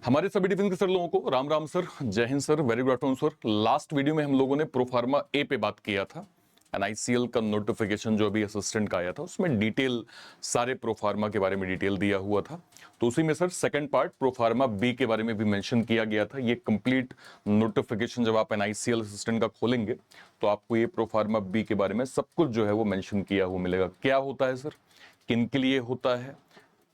हमारे सभी डिफेंस के सर लोगों को राम राम सर, जय Hind sir, very good afternoon sir. Last video में हम लोगों ने प्रोफार्मा ए पे बात किया था। एनआईसीएल का नोटिफिकेशन जो अभी असिस्टेंट का आया था उसमें डिटेल सारे प्रोफार्मा के बारे में डिटेल दिया हुआ था। तो उसी में sir second part proforma B के बारे में भी मेंशन किया गया था। ये कंप्लीट नोटिफिकेशन जब आप एनआईसीएल असिस्टेंट का खोलेंगे तो आपको ये प्रोफार्मा बी के बारे में सब कुछ जो है वो मेंशन किया हुआ मिलेगा। क्या होता है सर, किन के लिए होता है,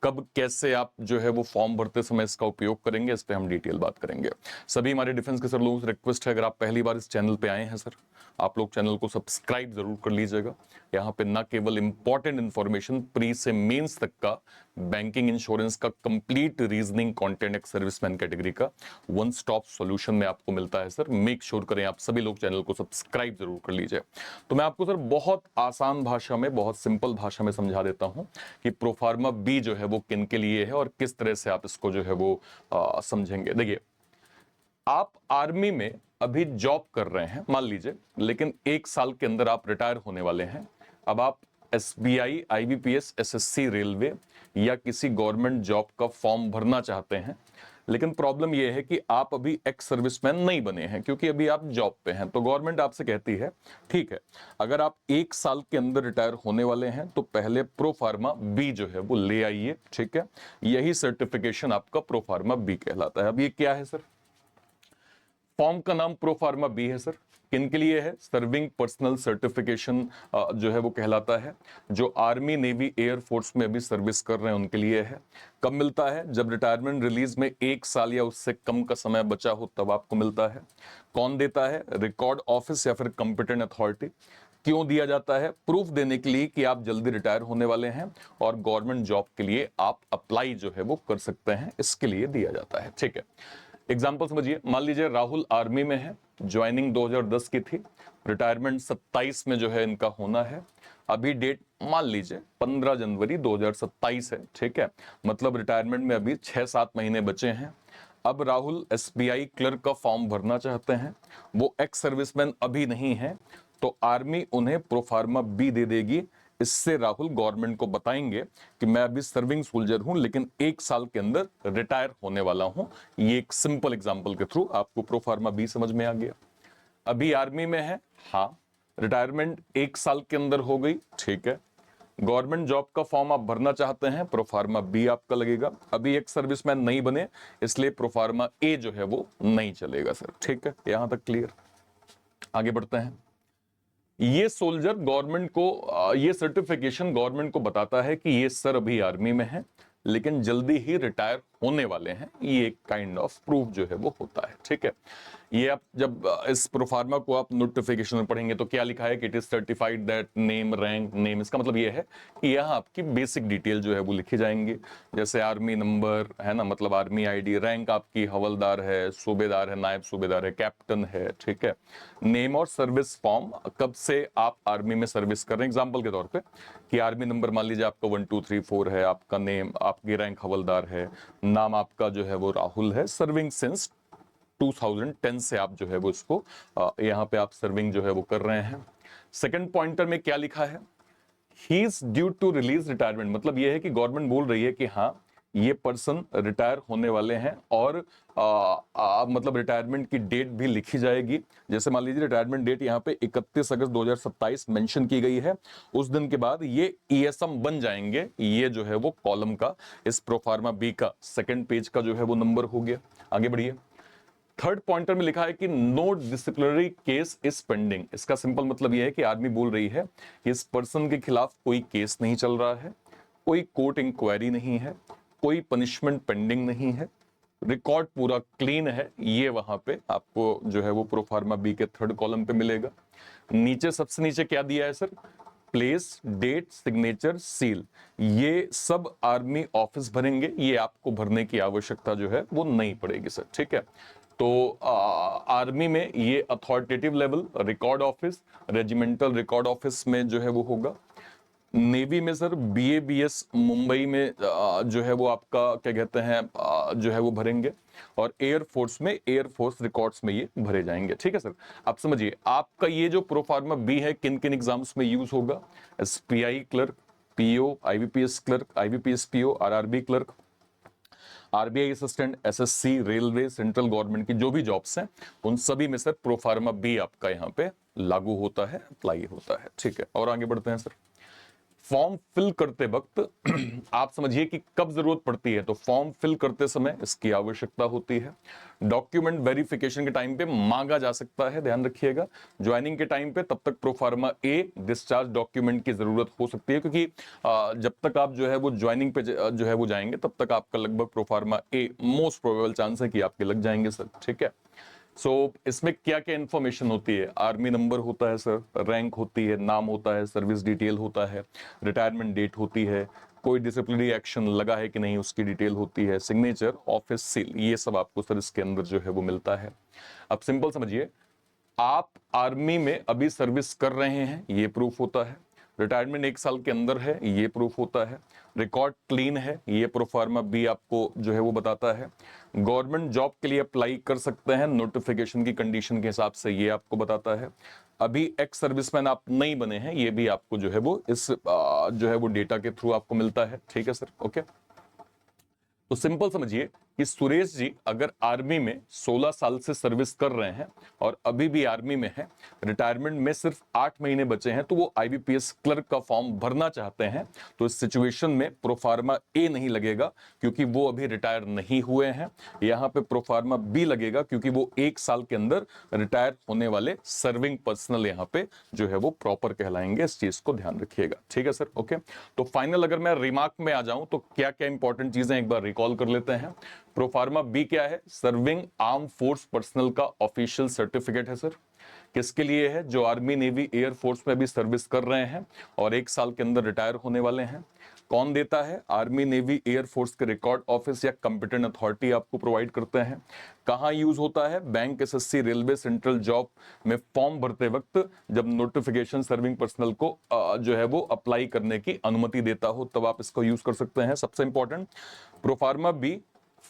कब कैसे आप जो है वो फॉर्म भरते समय इसका उपयोग करेंगे, इस पे हम डिटेल बात करेंगे। सभी हमारे डिफेंस के सर लोगों से रिक्वेस्ट है, अगर आप पहली बार इस चैनल पे आए हैं सर, आप लोग चैनल को सब्सक्राइब जरूर कर लीजिएगा। यहाँ पे ना केवल इंपॉर्टेंट इंफॉर्मेशन प्री से मेंस तक का बैंकिंग इंश्योरेंस का कंप्लीट रीजनिंग कंटेंट एक सर्विसमैन कैटेगरी का वन स्टॉप सॉल्यूशन में आपको मिलता है सर। मेक श्योर करें आप सभी लोग चैनल को सब्सक्राइब जरूर कर लीजिए। तो मैं आपको सर बहुत आसान भाषा में, बहुत सिंपल भाषा में समझा देता हूं कि प्रोफार्मा बी जो है वो किन के लिए है और किस तरह से आप इसको जो है वो समझेंगे। देखिए, आप आर्मी में अभी जॉब कर रहे हैं मान लीजिए, लेकिन 1 साल के अंदर आप रिटायर होने वाले हैं। अब आप एसबीआई, आईबीपीएस, एसएससी, रेलवे या किसी गवर्नमेंट जॉब का फॉर्म भरना चाहते हैं, लेकिन प्रॉब्लम यह है कि आप अभी एक्स सर्विसमैन नहीं बने हैं क्योंकि अभी आप जॉब पे हैं। तो गवर्नमेंट आपसे कहती है ठीक है, अगर आप 1 साल के अंदर रिटायर होने वाले हैं तो पहले प्रोफार्मा बी जो है वो ले आइए। ठीक है, यही सर्टिफिकेशन आपका प्रोफार्मा बी कहलाता है। अब ये क्या है सर? फॉर्म का नाम प्रोफार्मा बी है सर। किन के लिए है? सर्विंग पर्सनल सर्टिफिकेशन जो है वो कहलाता है। जो आर्मी, नेवी, एयर फोर्स में अभी सर्विस कर रहे हैं उनके लिए है। कब मिलता है? जब रिटायरमेंट रिलीज में 1 साल या उससे कम का समय बचा हो तब आपको मिलता है। कौन देता है? रिकॉर्ड ऑफिस या फिर कंपिटेंट अथॉरिटी। क्यों दिया जाता है? प्रूफ देने के लिए कि आप जल्दी रिटायर होने वाले हैं और गवर्नमेंट जॉब के लिए आप अप्लाई जो है वो कर सकते हैं, इसके लिए दिया जाता है। ठीक है, एग्जाम्पल समझिए। मान लीजिए राहुल आर्मी में है, ज्वाइनिंग 2010 की थी, रिटायरमेंट 27 में जो है इनका होना है। अभी डेट मान लीजिए 15 जनवरी 2027 है। ठीक है, मतलब रिटायरमेंट में अभी 6-7 महीने बचे हैं। अब राहुल एसबीआई क्लर्क का फॉर्म भरना चाहते हैं। वो एक्स सर्विसमैन अभी नहीं है, तो आर्मी उन्हें प्रोफार्मा बी दे देगी। इससे राहुल गवर्नमेंट को बताएंगे कि मैं अभी सर्विंग सोल्जर हूं लेकिन 1 साल के अंदर रिटायर होने वाला हूं। ये एक सिंपल एग्जांपल के थ्रू आपको प्रोफार्मा बी समझ में आ गया। अभी आर्मी में है, हाँ, रिटायरमेंट 1 साल के अंदर हो गई। ठीक है, गवर्नमेंट जॉब का फॉर्म आप भरना चाहते हैं, प्रोफार्मा बी आपका लगेगा। अभी एक सर्विसमैन नहीं बने, इसलिए प्रोफार्मा ए जो है वो नहीं चलेगा सर। ठीक है, यहां तक क्लियर? आगे बढ़ते हैं। ये सोल्जर गवर्नमेंट को, ये सर्टिफिकेशन गवर्नमेंट को बताता है कि ये सर अभी आर्मी में है लेकिन जल्दी ही रिटायर होने वाले हैं। ये एक काइंड ऑफ प्रूफ जो है वो होता है। ठीक है, ये आप जब इस प्रोफार्मा को आप नोटिफिकेशन में पढ़ेंगे तो क्या लिखा है कि it is certified that name, rank, name. इसका मतलब ये है कि यहाँ आपकी बेसिक डिटेल जो है वो लिखी जाएंगी, जैसे आर्मी नंबर है ना, मतलब आर्मी आईडी, रैंक आपकी हवलदार है, सूबेदार है, नायब सूबेदार है, कैप्टन है। ठीक है, नेम और सर्विस फॉर्म, कब से आप आर्मी में सर्विस कर रहे हैं। एग्जाम्पल के तौर पे कि आर्मी नंबर मान लीजिए आपका 1 2 3 4 है, आपका नेम, आपकी रैंक हवलदार है, नाम आपका जो है वो राहुल है, सर्विंग सिंस 2010 से आप जो है वो इसको यहाँ पे आप सर्विंग जो है वो कर रहे हैं। सेकंड पॉइंटर में क्या लिखा है? He is due to release retirement, मतलब ये है कि गवर्नमेंट बोल रही है कि हाँ ये पर्सन रिटायर होने वाले हैं और मतलब रिटायरमेंट की डेट भी लिखी जाएगी। जैसे मान लीजिए रिटायरमेंट डेट यहाँ पे 31 अगस्त 2027 मेंशन की गई है, उस दिन के बाद ये ईएसएम बन जाएंगे। ये जो है वो कॉलम का, इस प्रोफार्मा बी का सेकंड पेज का जो है वो नंबर हो गया। आगे बढ़िए। थर्ड पॉइंटर में लिखा है कि no disciplinary case is pending. इसका सिंपल मतलब यह है कि आर्मी बोल रही है कि इस पर्सन के खिलाफ कोई केस नहीं चल रहा है, कोई कोर्ट इंक्वायरी नहीं है, कोई पनिशमेंट पेंडिंग नहीं है, रिकॉर्ड पूरा क्लीन है। ये वहां पे आपको जो है वो प्रोफार्मा बी के थर्ड कॉलम पे मिलेगा। नीचे सबसे नीचे क्या दिया है sir? Place, date, signature, seal. ये सब आर्मी ऑफिस भरेंगे, ये आपको भरने की आवश्यकता जो है वो नहीं पड़ेगी सर। ठीक है, तो आर्मी में ये authoritative level record office, regimental record office में जो है वो होगा। नेवी में सर बीएबीएस मुंबई में जो है वो आपका क्या कहते हैं जो है वो भरेंगे, और एयर फोर्स में एयर फोर्स रिकॉर्ड्स में ये भरे जाएंगे। ठीक है सर, आप समझिए आपका ये जो प्रोफार्मा बी है किन किन एग्जाम्स में यूज होगा? SPI clerk, PO, IBPS clerk, IBPS PO, RRB clerk, RBI assistant, SSC, railway, central government की जो भी जॉब्स हैं उन सभी में सर प्रोफार्मा बी आपका यहाँ पे लागू होता है, अप्लाई होता है। ठीक है, और आगे बढ़ते हैं सर। फॉर्म फिल करते वक्त आप समझिए कि कब जरूरत पड़ती है, तो फॉर्म फिल करते समय इसकी आवश्यकता होती है। डॉक्यूमेंट वेरिफिकेशन के टाइम पे मांगा जा सकता है, ध्यान रखिएगा। ज्वाइनिंग के टाइम पे तब तक प्रोफार्मा ए डिस्चार्ज डॉक्यूमेंट की जरूरत हो सकती है, क्योंकि जब तक आप जो है वो ज्वाइनिंग पे जो है वो जाएंगे तब तक आपका लगभग proforma a most probable chance है कि आपके लग जाएंगे सर। ठीक है, इसमें क्या क्या इंफॉर्मेशन होती है? आर्मी नंबर होता है सर, रैंक होती है, नाम होता है, सर्विस डिटेल होता है, रिटायरमेंट डेट होती है, कोई डिसिप्लिनरी एक्शन लगा है कि नहीं उसकी डिटेल होती है, सिग्नेचर, ऑफिस सील, ये सब आपको सर इसके अंदर जो है वो मिलता है। अब सिंपल समझिए, आप आर्मी में अभी सर्विस कर रहे हैं ये प्रूफ होता है, रिटायरमेंट 1 साल के अंदर है ये प्रूफ होता है, रिकॉर्ड क्लीन है ये प्रोफार्मा बी आपको जो है वो बताता है, गवर्नमेंट जॉब के लिए अप्लाई कर सकते हैं नोटिफिकेशन की कंडीशन के हिसाब से ये आपको बताता है, अभी एक्स सर्विसमैन आप नहीं बने हैं ये भी आपको जो है वो इस जो है वो डेटा के थ्रू आपको मिलता है। ठीक है सर, ओके। तो सिंपल समझिए कि सुरेश जी अगर आर्मी में 16 साल से सर्विस कर रहे हैं और अभी भी आर्मी में हैं, रिटायरमेंट में सिर्फ 8 महीने बचे हैं, तो वो आईबीपीएस क्लर्क का फॉर्म भरना चाहते हैं, तो इस सिचुएशन में प्रोफार्मा ए नहीं लगेगा क्योंकि वो अभी रिटायर नहीं हुए हैं। यहाँ पे प्रोफार्मा बी लगेगा क्योंकि वो 1 साल के अंदर रिटायर होने वाले सर्विंग पर्सनल यहाँ पे जो है वो प्रॉपर कहलाएंगे। इस चीज को ध्यान रखिएगा। ठीक है सर, ओके। तो फाइनल अगर मैं रिमार्क में आ जाऊं तो क्या क्या इंपॉर्टेंट चीजें एक बार रिकॉल कर लेते हैं। प्रोफार्मा बी क्या है? सर्विंग आर्म फोर्स पर्सनल का ऑफिशियल सर्टिफिकेट है सर। किसके लिए है? जो आर्मी, नेवी, एयर फोर्स में भी सर्विस कर रहे हैं और 1 साल के अंदर रिटायर होने वाले हैं। कौन देता है? आर्मी, नेवी, एयर फोर्स के रिकॉर्ड ऑफिस या कंपिटेंट अथॉरिटी आपको प्रोवाइड करते हैं। कहां यूज होता है? Bank, SSC, railway, central job में फॉर्म भरते वक्त जब नोटिफिकेशन सर्विंग पर्सनल को जो है वो अप्लाई करने की अनुमति देता हो तब आप इसको यूज कर सकते हैं। सबसे important, proforma B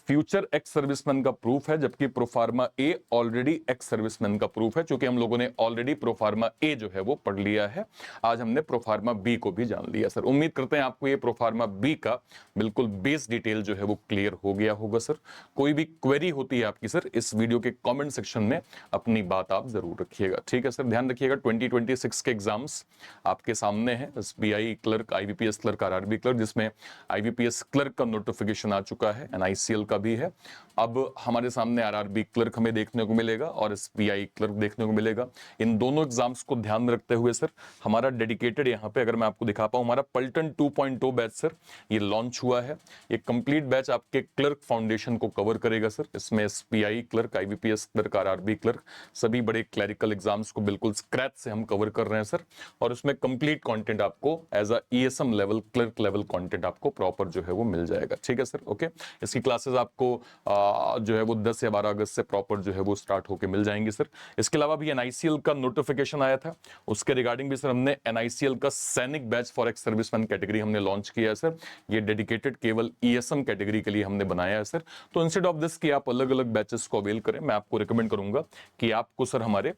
future ex serviceman का प्रूफ है, जबकि प्रोफार्मा ए ऑलरेडी एक्स सर्विसमैन का प्रूफ है। क्योंकि हम लोगों ने ऑलरेडी प्रोफार्मा ए जो है वो पढ़ लिया है, आज हमने प्रोफार्मा बी को भी जान लिया सर। उम्मीद करते हैं आपको ये प्रोफार्मा बी का बिल्कुल बेस डिटेल जो है वो क्लियर हो गया होगा सर। कोई भी क्वेरी होती है आपकी सर, इस वीडियो के कमेंट सेक्शन में अपनी बात आप जरूर रखिएगा। ठीक है सर, ध्यान रखिएगा 2026 के एग्जाम्स आपके सामने हैं। SBI clerk, IBPS clerk, RRB clerk, जिसमें आईबीपीएस क्लर्क का नोटिफिकेशन आ चुका है, एनआईसीएल का भी है। अब हमारे सामने आरआरबी क्लर्क हमें देखने को मिलेगा और एसबीआई क्लर्क देखने को मिलेगा। इन दोनों एग्जाम्स को ध्यान रखते हुए सर हमारा डेडिकेटेड यहाँ पे अगर मैं आपको दिखा पाऊं, हमारा पलटन 2.0 बैच सर ये लॉन्च हुआ है। ये कंप्लीट बैच आपके क्लर्क फाउंडेशन को कवर करेगा सर। इसमें SBI clerk, IBPS clerk, RRB clerk, सभी बड़े क्लरिकल एग्जाम्स को बिल्कुल स्क्रैच से हम कवर कर रहे हैं सर। और उसमें कंप्लीट कंटेंट आपको as a ESM level, clerk level content आपको प्रॉपर जो है वो मिल जाएगा। ठीक है सर, ओके। इसकी क्लासेस आपको जो है वो 10 या 12 अगस्त से प्रॉपर जो है वो स्टार्ट होके मिल जाएंगे सर। इसके अलावा भी एनआईसीएल का नोटिफिकेशन आया था, उसके रिगार्डिंग भी सर हमने एनआईसीएल का सैनिक batch for ex serviceman category हमने लॉन्च किया है सर। ये डेडिकेटेड केवल ईएसएम कैटेगरी के लिए हमने बनाया है सर। तो इंस्टेड ऑफ दिस कि आप अलग अलग बैचेस को अवेल करें, मैं आपको रिकमेंड करूंगा कि आपको सर हमारे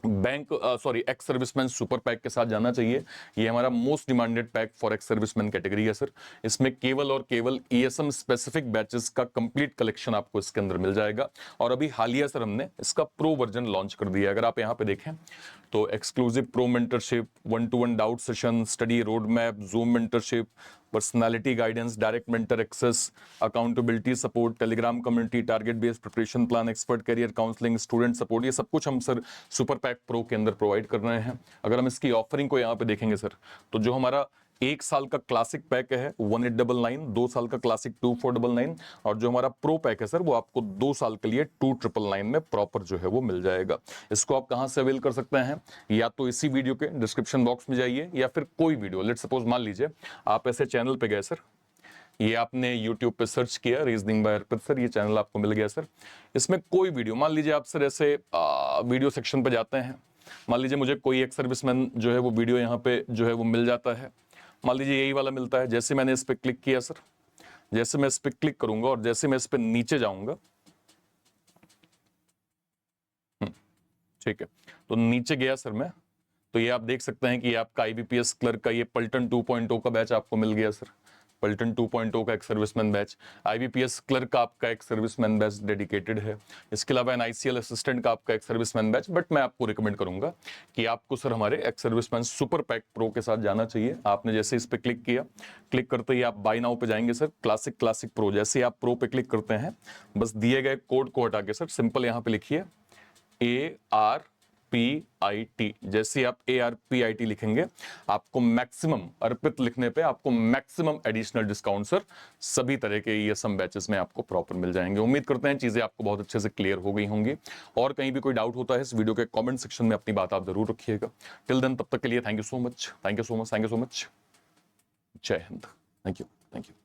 bank ex serviceman super pack के साथ जाना चाहिए। ये हमारा most demanded pack for ex serviceman category है सर। इसमें केवल और केवल ईएसएम स्पेसिफिक बैचेस का कंप्लीट कलेक्शन आपको इसके अंदर मिल जाएगा। और अभी हालिया सर हमने इसका प्रो वर्जन लॉन्च कर दिया है। अगर आप यहाँ पे देखें तो exclusive pro mentorship, 1-to-1 doubt session, study road map, Zoom mentorship, personality guidance, direct mentor access, accountability support, Telegram community, target based preparation plan, expert career counselling, student support, ये सब कुछ हम सर सुपर पैक प्रो के अंदर provide कर रहे हैं। अगर हम इसकी ऑफरिंग को यहाँ पे देखेंगे सर, तो जो हमारा 1 साल का क्लासिक पैक है 1899, 2 साल का क्लासिक 2499, और जो हमारा प्रो पैक है सर वो आपको 2 साल के लिए 2999 में प्रॉपर जो है वो मिल जाएगा। इसको आप कहां से अवेल कर सकते हैं? या तो इसी वीडियो के डिस्क्रिप्शन बॉक्स में जाइए, या फिर कोई वीडियो, लेट सपोज मान लीजिए आप ऐसे चैनल पे गए सर, ये आपने YouTube पे सर्च किया रीजनिंग बाय अर्पित सर, ये चैनल आपको मिल गया सर। इसमें कोई वीडियो, मान लीजिए आप सर ऐसे वीडियो सेक्शन पे जाते हैं, मान लीजिए मुझे कोई एक सर्विसमैन जो है वो वीडियो यहाँ पे जो है वो मिल जाता है, मान लीजिए यही वाला मिलता है। जैसे मैंने इस पे क्लिक किया सर, जैसे मैं इस पे क्लिक करूंगा और जैसे मैं इस पे नीचे जाऊंगा, ठीक है, तो नीचे गया सर मैं, तो ये आप देख सकते हैं कि आपका आईबीपीएस क्लर्क का ये पलटन 2.0 का बैच आपको मिल गया सर। पलटन 2.0 का एक सर्विसमैन बैच, IBPS क्लर्क का आपका एक सर्विसमैन बैच डेडिकेटेड है, इसके अलावा NICL असिस्टेंट का आपका एक सर्विसमैन बैच। बट मैं आपको रिकमेंड करूंगा कि आपको सर हमारे ex serviceman super pack pro के साथ जाना चाहिए। आपने जैसे इस पे क्लिक किया, क्लिक करते ही आप बाय नाउ पे जाएंगे सर, क्लासिक प्रो। जैसे ही आप प्रो पे क्लिक करते हैं, बस दिए गए कोड को हटा के सर सिंपल यहाँ पे लिखिए ARPIT। जैसे आप ARPIT लिखेंगे, आपको मैक्सिमम, अर्पित लिखने पे आपको मैक्सिमम एडिशनल डिस्काउंट सर सभी तरह के ESM बैचेस में आपको प्रॉपर मिल जाएंगे। उम्मीद करते हैं चीजें आपको बहुत अच्छे से क्लियर हो गई होंगी, और कहीं भी कोई डाउट होता है इस वीडियो के कमेंट सेक्शन में अपनी बात आप जरूर रखिएगा। टिल देन, तब तक के लिए thank you so much, thank you so much, thank you so much. जय हिंद। Thank you, thank you.